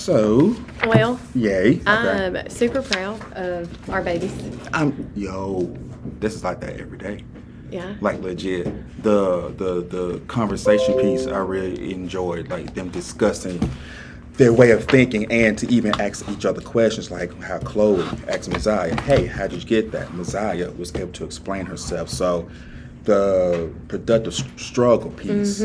So, Well, yay. Okay. I'm super proud of our babies. This is like that every day. Yeah. Like legit. The conversation piece I really enjoyed, like them discussing their way of thinking and to even ask each other questions like how Chloe asked Messiah, hey, how did you get that? Messiah was able to explain herself. So the productive struggle piece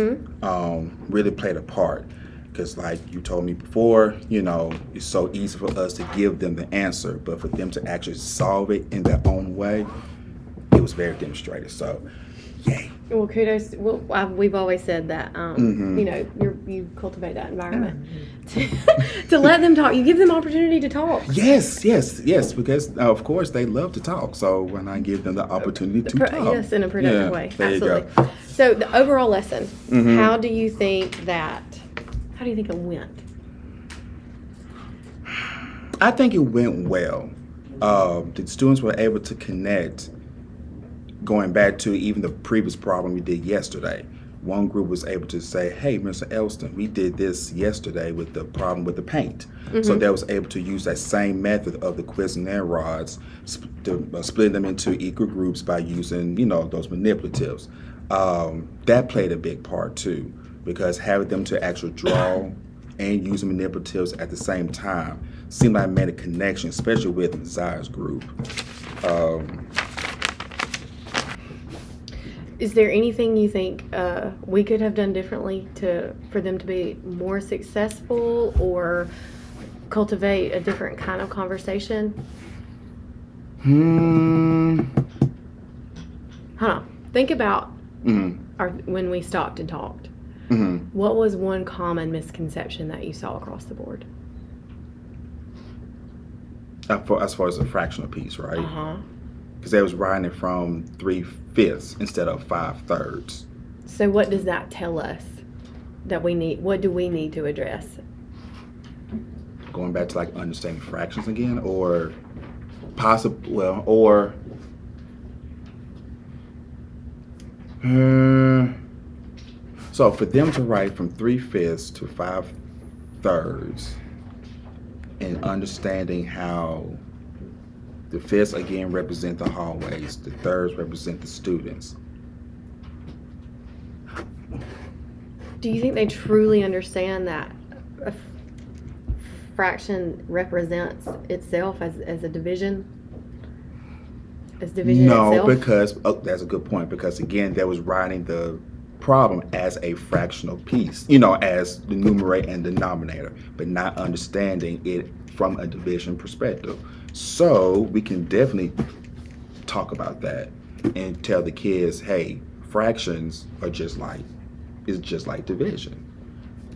really played a part. Because like you told me before, it's so easy for us to give them the answer, but for them to actually solve it in their own way, it was very demonstrated. So, yay. Well, kudos. Well, we've always said that, you cultivate that environment to let them talk. You give them opportunity to talk. Yes, because of course they love to talk. So when I give them the opportunity to talk. Yes, in a productive way. There Absolutely. You go. So the overall lesson, how do you think it went? I think it went well. The students were able to connect, going back to even the previous problem we did yesterday. One group was able to say, hey, Mr. Elston, we did this yesterday with the problem with the paint. So they was able to use that same method of the questionnaire rods, split them into equal groups by using, those manipulatives. That played a big part too, because having them to actually draw and use manipulatives at the same time seemed like I made a connection, especially with Zai's group. Is there anything you think we could have done differently for them to be more successful or cultivate a different kind of conversation? Think about when we stopped and talked. What was one common misconception that you saw across the board? As far as the fractional piece, right? Because they was writing it from 3/5 instead of 5/3. So what does that tell us that we need? What do we need to address? Going back to like understanding fractions again, or so for them to write from 3/5 to 5/3 and understanding how the fifths again represent the hallways, the thirds represent the students. Do you think they truly understand that a fraction represents itself as a division? As division No, itself? because that's a good point. Because again, they was writing the problem as a fractional piece, as the numerator and denominator, but not understanding it from a division perspective. So we can definitely talk about that and tell the kids, hey, fractions are just like division.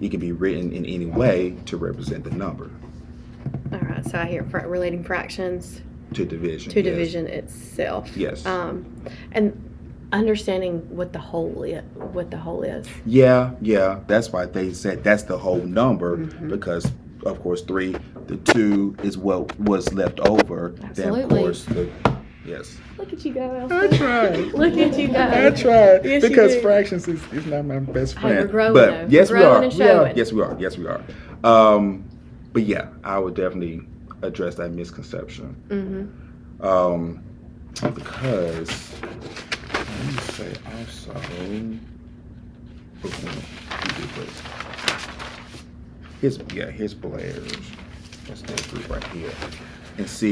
It can be written in any way to represent the number. All right, so I hear relating fractions to division. To division itself. Yes. And understanding what the whole is. Yeah. That's why they said that's the whole number, because of course the 2 is what was left over. Absolutely. Then of course yes. Look at you go. I tried. Look at you go. I tried. Yes, because fractions is not my best friend. Hey, we're growing but though. Yes, we're we are. And showing. Yes, we are. But yeah, I would definitely address that misconception. Because let me say also, here's Blair's. Let's go through right here and see.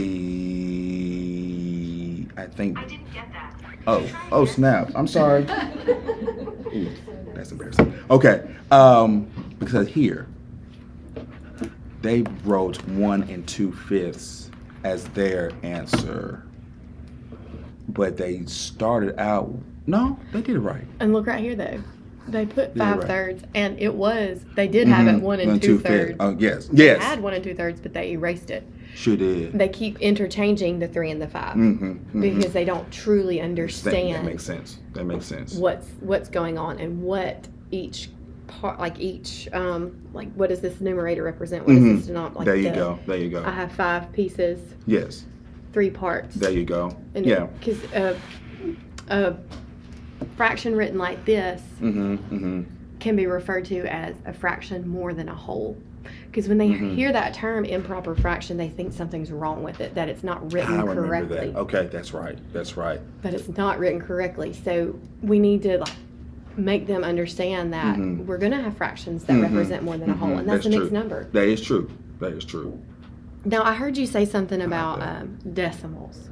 I think. I didn't get that. Oh snap! I'm sorry. Ooh, that's embarrassing. Okay, because here they wrote 1 2/5 as their answer, but they started out. No, they did it right. And look right here though. They put Yeah, 5/3, and they did have it 1 2/3. Oh yes. They had 1 2/3, but they erased it. Sure did. They keep interchanging the 3 and the 5 because they don't truly understand. That makes sense. What's going on and what each part, like what does this numerator represent? What does this denominator? There you go. I have 5 pieces. Yes. 3 parts. There you go. And yeah. Because a fraction written like this can be referred to as a fraction more than a whole. Because when they hear that term improper fraction, they think something's wrong with it, that it's not written I remember correctly. that. Okay, that's right. That's right. But it's not written correctly. So we need to make them understand that we're going to have fractions that represent more than a whole, and that's a mixed true. number. That is true. That is true. Now, I heard you say something about decimals,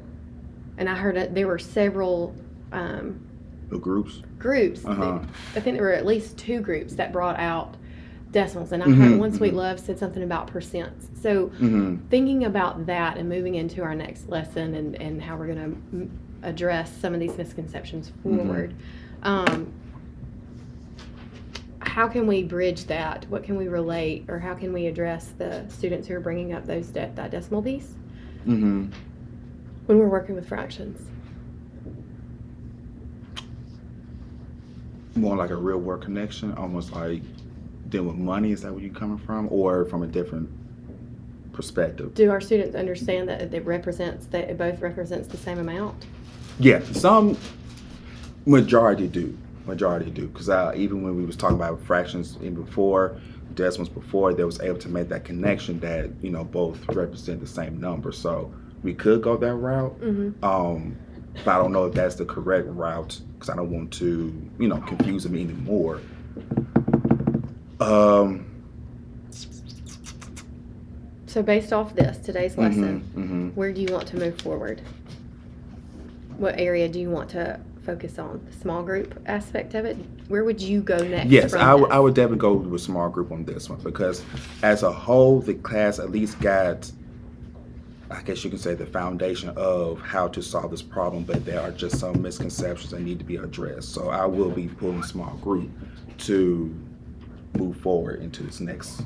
and I heard there were several The groups. I think there were at least 2 groups that brought out decimals, and I heard One Sweet Love said something about percents. So thinking about that and moving into our next lesson and how we're going to address some of these misconceptions forward, how can we bridge that? What can we relate, or how can we address the students who are bringing up those that decimal piece when we're working with fractions? More like a real world connection, almost like dealing with money. Is that where you're coming from, or from a different perspective? Do our students understand that it both represents the same amount? Yeah, some majority do. Because even when we was talking about fractions even before, decimals before, they was able to make that connection that both represent the same number. So we could go that route. But I don't know if that's the correct route, because I don't want to confuse them anymore. So based off today's lesson, where do you want to move forward? What area do you want to focus on? The small group aspect of it? Where would you go next? Yes, I would definitely go with a small group on this one, because as a whole, the class at least got, I guess you can say, the foundation of how to solve this problem, but there are just some misconceptions that need to be addressed. So I will be pulling a small group to move forward into this next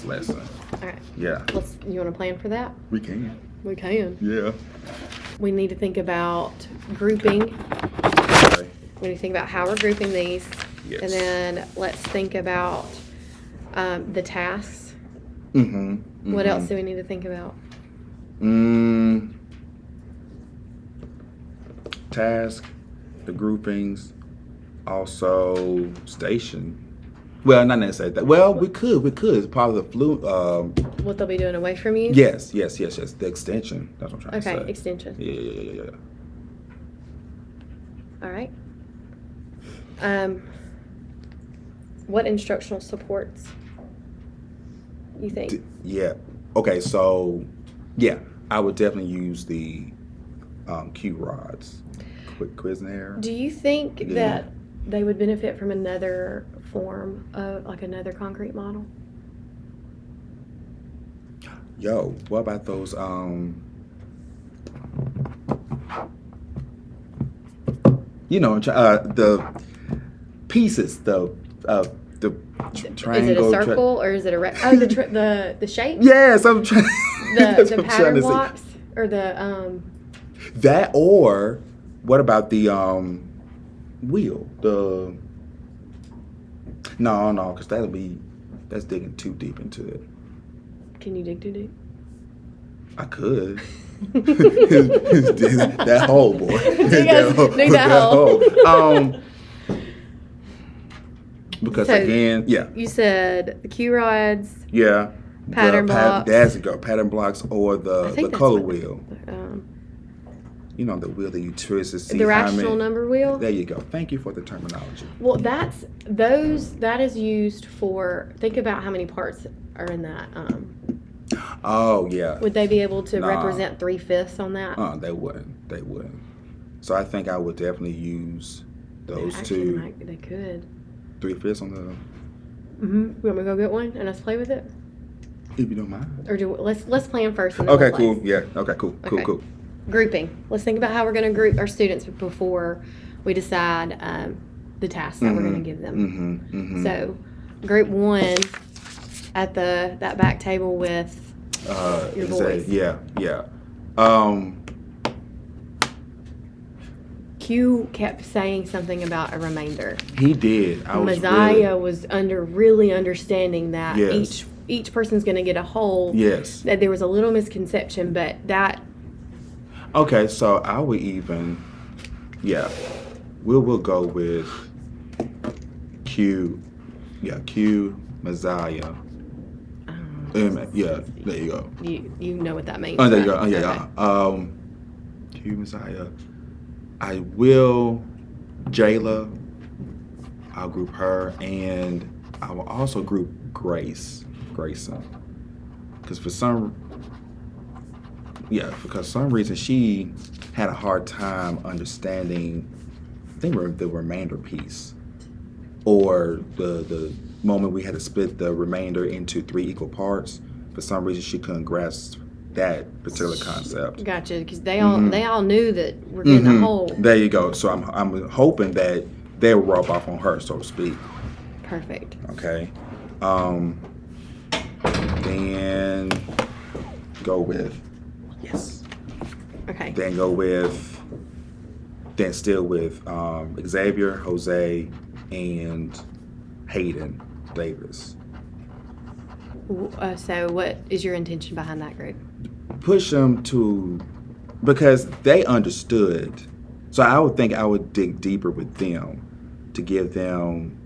lesson. All right. Yeah. You want to plan for that? We can. We can. Yeah. We need to think about grouping. Okay. We need to think about how we're grouping these. Yes. And then let's think about the tasks. What else do we need to think about? Task, the groupings, also station. Well, not necessarily that. Well, we could. It's part of the flu. What they'll be doing away from you? Yes. The extension. That's what I'm trying to say. Okay, extension. Yeah. All right. What instructional supports you think? Yeah. Okay, so, yeah, I would definitely use the Q rods. Quick Quiznaire. Do you think that they would benefit from another form of, like another concrete model? Yo, what about those, the pieces, the triangle. Is it a circle or is it a the shape? Yes, I'm trying. The pattern blocks or the That, or what about the wheel? No, because that's digging too deep into it. Can you dig too deep? I could. That hole, boy. Dig that hole. Because So, again, yeah. You said the Q rods. Yeah. Pattern blocks. That's it, pattern blocks, or the color wheel. The wheel that you twist to see The how rational many. number wheel. There you go. Thank you for the terminology. Well, that is used for. Think about how many parts are in that. Oh yeah. Would they be able to represent 3/5 on that? They wouldn't. So I think I would definitely use those two. They could. 3/5 on the. You want me to go get one and let's play with it? If you don't mind. Or let's plan first. And then Okay, we'll cool. Yeah. Okay, cool. Cool. Grouping. Let's think about how we're going to group our students before we decide the tasks that we're going to give them. So, group 1 at that back table with your boys. Yeah. Q kept saying something about a remainder. He did. Messiah was really understanding that Yes. each person's going to get a whole. Yes. That there was a little misconception, but that. Okay, so I would even, we'll go with Q, Q, Messiah, Yeah, there you go. You know what that means. Oh, there you right? go. Oh, yeah, Okay. yeah. Hugh Messiah. I will. Jayla. I'll group her, and I will also group Grayson, because for some reason she had a hard time understanding. I think the remainder piece, or the moment we had to split the remainder into 3 equal parts. For some reason, she couldn't grasp that particular concept. Gotcha. Because they all knew that we're getting a whole. There you go. So I'm hoping that they will rub off on her, so to speak. Perfect. Okay. Then go with Okay. Then still with Xavier, Jose, and Hayden Davis. So what is your intention behind that group? Push them because they understood. So I would think I would dig deeper with them to give them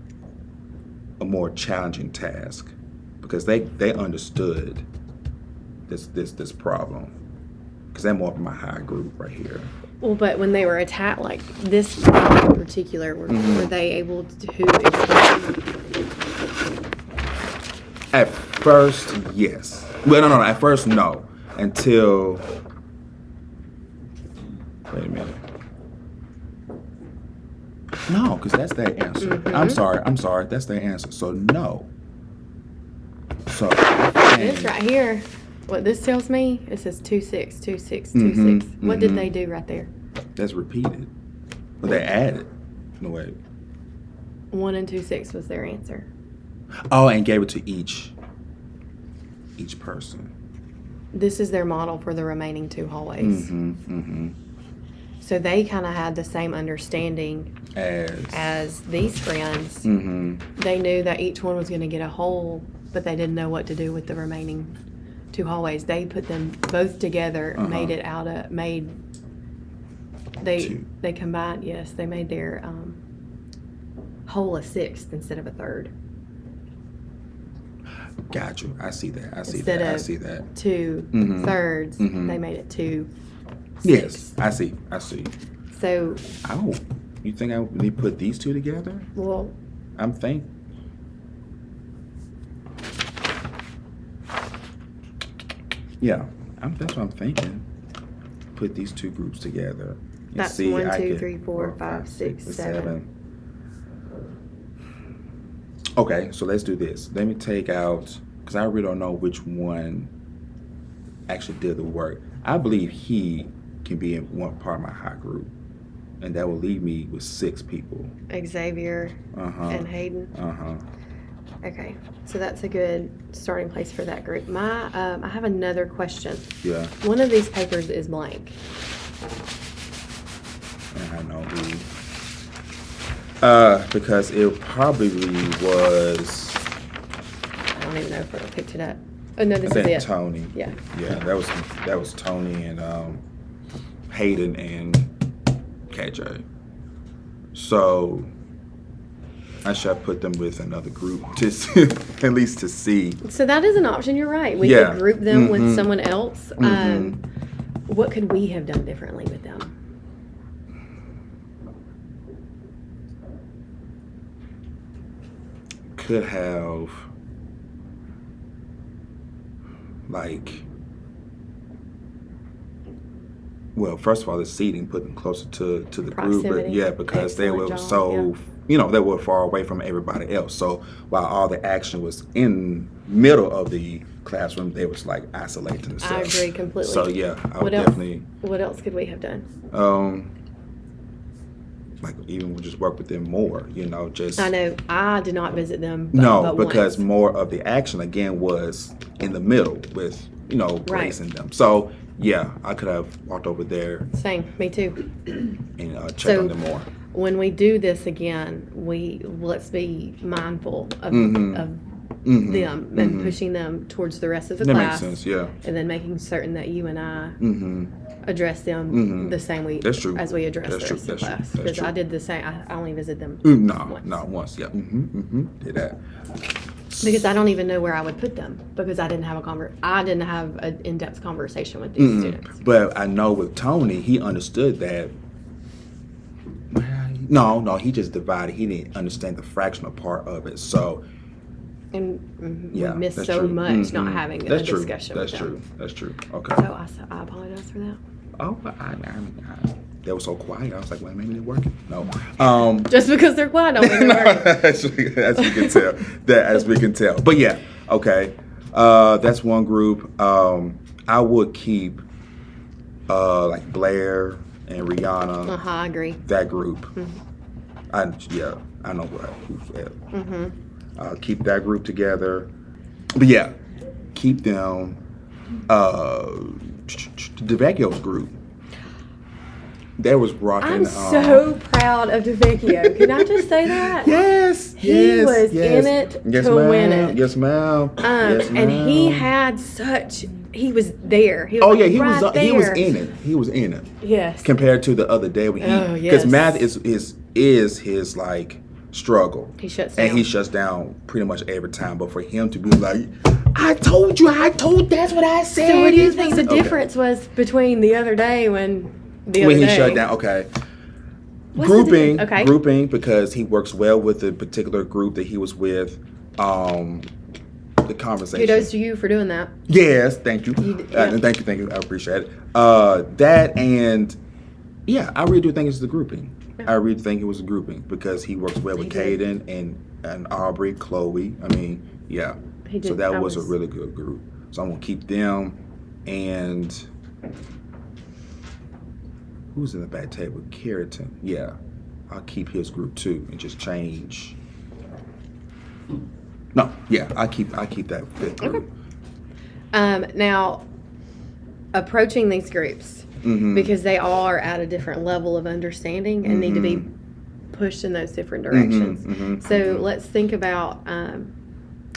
a more challenging task, because they understood this problem, because they're more of my high group right here. Well, but when they were attacked, like this in particular, were they able to explain? At first, yes. Well, no. At first, no. Until, wait a minute. No, because that's their answer. I'm sorry. That's their answer. So no. So This right here, what this tells me, it says 2-6, 2-6, 2-6. What did they do right there? That's repeated. But they added. No way. 1 and 2-6 was their answer. Oh, and gave it to each person. This is their model for the remaining 2 hallways. So they kind of had the same understanding as these friends. They knew that each one was going to get a hole, but they didn't know what to do with the remaining 2 hallways. They put them both together, they combined. Yes, they made their hole a 6th instead of a 3rd. Got you. I see that. Instead of 2 thirds, they made it 2 6. Yes, I see. So. Oh, you think I need to put these 2 together? Well. I'm thinking. Yeah, that's what I'm thinking. Put these 2 groups together. And That's see 1, 2, 3, 4, 5, 6, 7. Okay, so let's do this. Let me take out, because I really don't know which one actually did the work. I believe he can be in one part of my high group, and that will leave me with 6 people. Xavier and Hayden. Okay, so that's a good starting place for that group. I have another question. Yeah. One of these papers is blank. And I know who. Because it probably was. I don't even know if I picked it up. Oh no, this I is think it. Tony. Yeah. Yeah, that was Tony and Hayden and KJ. So I should put them with another group just at least to see. So that is an option. You're right. We could group them with someone else. What could we have done differently with them? Could have, like, well, first of all, the seating put them closer to the group, but yeah, because they were they were far away from everybody else. So while all the action was in middle of the classroom, they was like isolating themselves. I agree completely. So yeah, I would definitely. What else could we have done? Like even just work with them more, just. I know I did not visit them. No, because more of the action again was in the middle with Grace and them. So yeah, I could have walked over there. Same, me too. And check on them more. When we do this again, let's be mindful of them and pushing them towards the rest of the class. That makes sense, yeah. And then making certain that you and I address them the same way as we address the rest of the class. Because I did the same. I only visited them once. Yeah. Did that. Because I don't even know where I would put them because I didn't have an in-depth conversation with these students. But I know with Tony, he understood that. No, he just divided. He didn't understand the fractional part of it. So, And yeah, we miss that's so true. much not having a discussion That's with true. them. That's true. Okay. So I apologize for that. Oh, they were so quiet. I was like, well, maybe they're working. No. Just because they're quiet don't mean they're working. as we can tell. But yeah, okay. That's one group. I would keep like Blair and Rihanna. I agree. That group. Mm-hmm. I know who's at. Keep that group together. But yeah, keep them. DeVecchio's group. That was rocking. I'm so proud of DeVecchio. Can I just say that? Yes. He was in it to win it. Yes, ma'am. And he was there. He was he right was. there. He was in it. He was in it. Yes. Compared to the other day when because math is his like struggle. He shuts down. And he shuts down pretty much every time. But for him to be like, that's what I said. So what do you think the difference was between the other day when he shut down? Okay. Grouping because he works well with the particular group that he was with. The conversation. Kudos to you for doing that. Yes, thank you. Thank you. I appreciate it. That and I really do think it's the grouping. I really think it was a grouping because he works well with Caden and Aubrey, Chloe. I mean, yeah. So that was a really good group. So I'm gonna keep them. And who's in the back table? Keratin. Yeah, I'll keep his group too and just change. No, yeah, I keep that fifth group. Okay. Now, approaching these groups because they are at a different level of understanding and need to be pushed in those different directions. So let's think about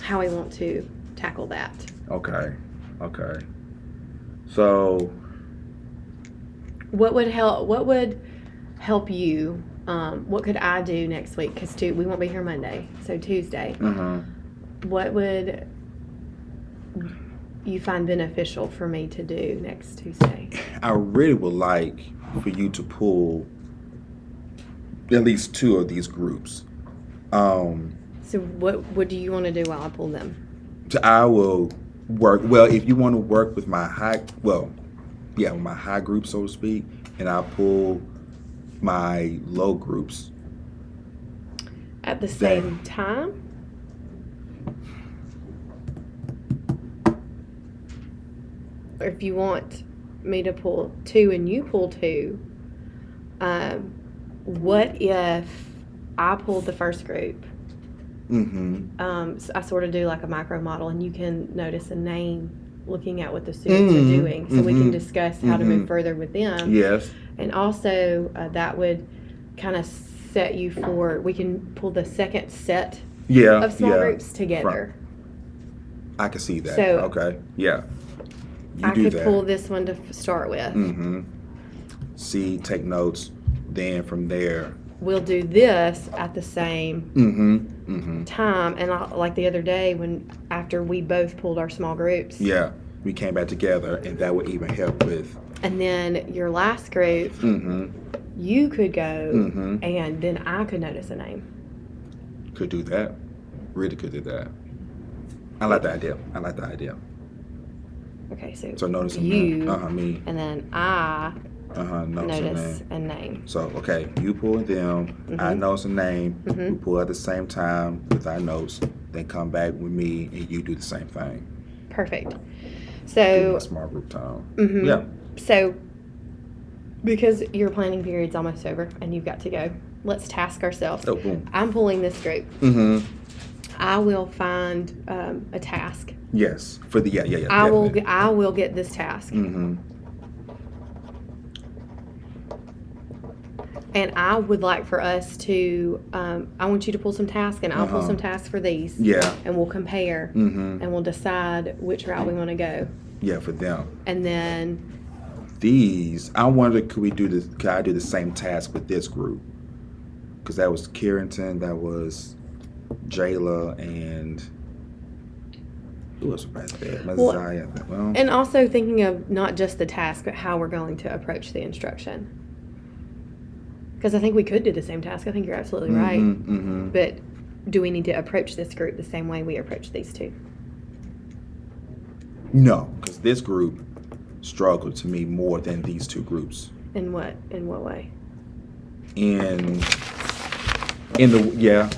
how we want to tackle that. Okay. So, what would help you? What could I do next week? Because we won't be here Monday, so Tuesday. What would you find beneficial for me to do next Tuesday? I really would like for you to pull at least two of these groups. So what do you want to do while I pull them? So I will work. Well, if you want to work with my with my high group, so to speak, and I'll pull my low groups at the same time. Or if you want me to pull two and you pull two, what if I pulled the first group? So I sort of do like a micro model, and you can notice a name looking at what the students are doing, so we can discuss how to move further with them. Yes. And also that would kind of set you for, we can pull the second set of small groups together. I can see that. So okay. Yeah. I could pull this one to start with. See, take notes. Then from there, we'll do this at the same time. And like the other day, after we both pulled our small groups. Yeah, we came back together, and that would even help with. And then your last group, you could go, and then I could notice a name. Could do that. Really could do that. I like the idea. Okay, so notice you, me, and then I notice a name. So okay, you pull them, I notice a name. We pull at the same time with our notes. Then come back with me, and you do the same thing. Perfect. So small group time. Yeah. So because your planning period's almost over and you've got to go, let's task ourselves. Oh, boom. I'm pulling this group. I will find a task. Yes, for the I will get this task. And I would like for us to, I want you to pull some tasks, and I'll pull some tasks for these. Yeah. And we'll compare, and we'll decide which route we want to go. Yeah, for them. And then these, I wonder, could I do the same task with this group? Because that was Carrington, that was Jayla, and Who else was there? Well, Messiah. Well, And also thinking of not just the task, but how we're going to approach the instruction. Because I think we could do the same task. I think you're absolutely right. But do we need to approach this group the same way we approach these two? No, because this group struggled to me more than these two groups. In what way? In the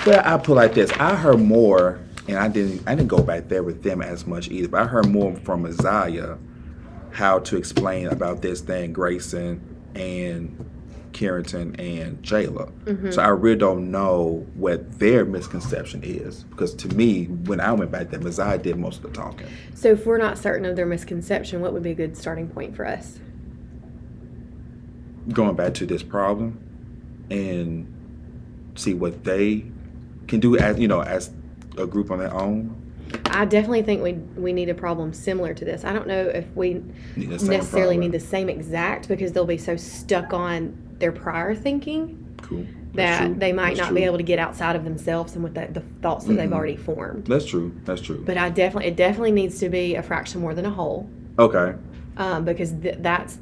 well, I put it like this. I heard more, and I didn't go back there with them as much either. But I heard more from Isaiah how to explain about this than Grayson and Carrington and Jayla. So I really don't know what their misconception is, because to me, when I went back there, Isaiah did most of the talking. So if we're not certain of their misconception, what would be a good starting point for us? Going back to this problem and see what they can do as as a group on their own. I definitely think we need a problem similar to this. I don't know if we necessarily need the same exact, because they'll be so stuck on their prior thinking that they might not be able to get outside of themselves and with the thoughts that they've already formed. That's true. But it definitely needs to be a fraction more than a whole. Okay. Because that's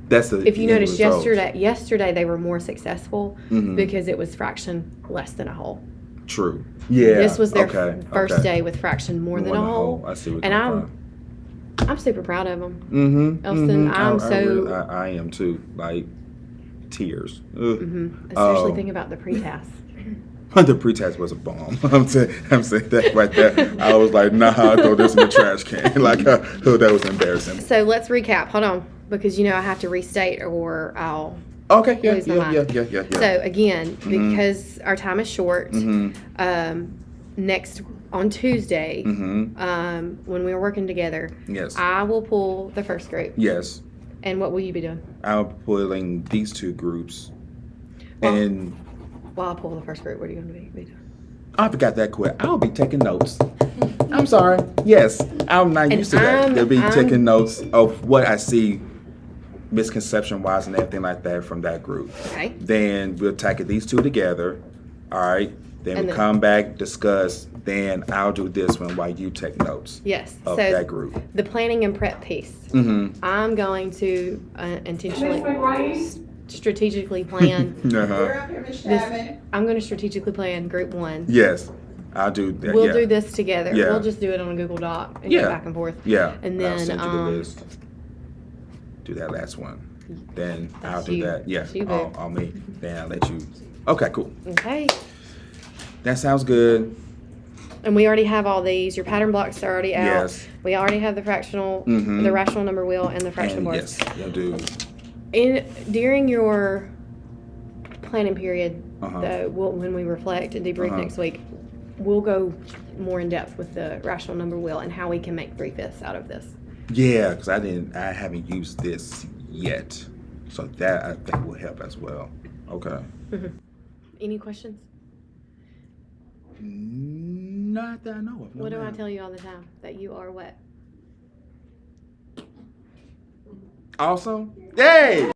the if you notice result. yesterday they were more successful because it was fraction less than a whole. True. Yeah. This was their first day with fraction more than a whole. I see what and you're I'm super proud of them. Elston, I am too. Like tears. Especially thinking about the pre-task. The pre-task was a bomb. I'm saying that right there. I was like, nah, I'll throw this in the trash can. Like, that was embarrassing. So let's recap. Hold on, because I have to restate or I'll Okay, yeah. So again, because our time is short, next on Tuesday, when we were working together, yes, I will pull the first group. Yes. And what will you be doing? I'm pulling these two groups, while I pull the first group, what are you going to be doing? I forgot that quick. I'll be taking notes. I'm sorry. Yes, I'm not used to that. I'll be taking notes of what I see, misconception-wise and everything like that from that group. Okay. Then we'll tackle these two together. All right. Then we'll come back, discuss. Then I'll do this one while you take notes. Yes. Of that group. The planning and prep piece. I'm going to intentionally, strategically plan. I'm going to strategically plan group one. Yes. I'll do that. We'll do this together. Yeah. We'll just do it on a Google Doc and go back and forth. Yeah. And then I'll send you the list. Do that last one. Then I'll do that. Yeah. I'll me. Then I'll let you. Okay, cool. Okay. That sounds good. And we already have all these. Your pattern blocks are already out. Yes. We already have the fractional, the rational number wheel, and the fraction boards. Yes, you'll do. During your planning period, though, when we reflect and debrief next week, we'll go more in depth with the rational number wheel and how we can make 3/5 out of this. Yeah, because I haven't used this yet, so that I think will help as well. Okay. Any questions? Not that I know of. What do I tell you all the time? That you are what? Awesome. Yay!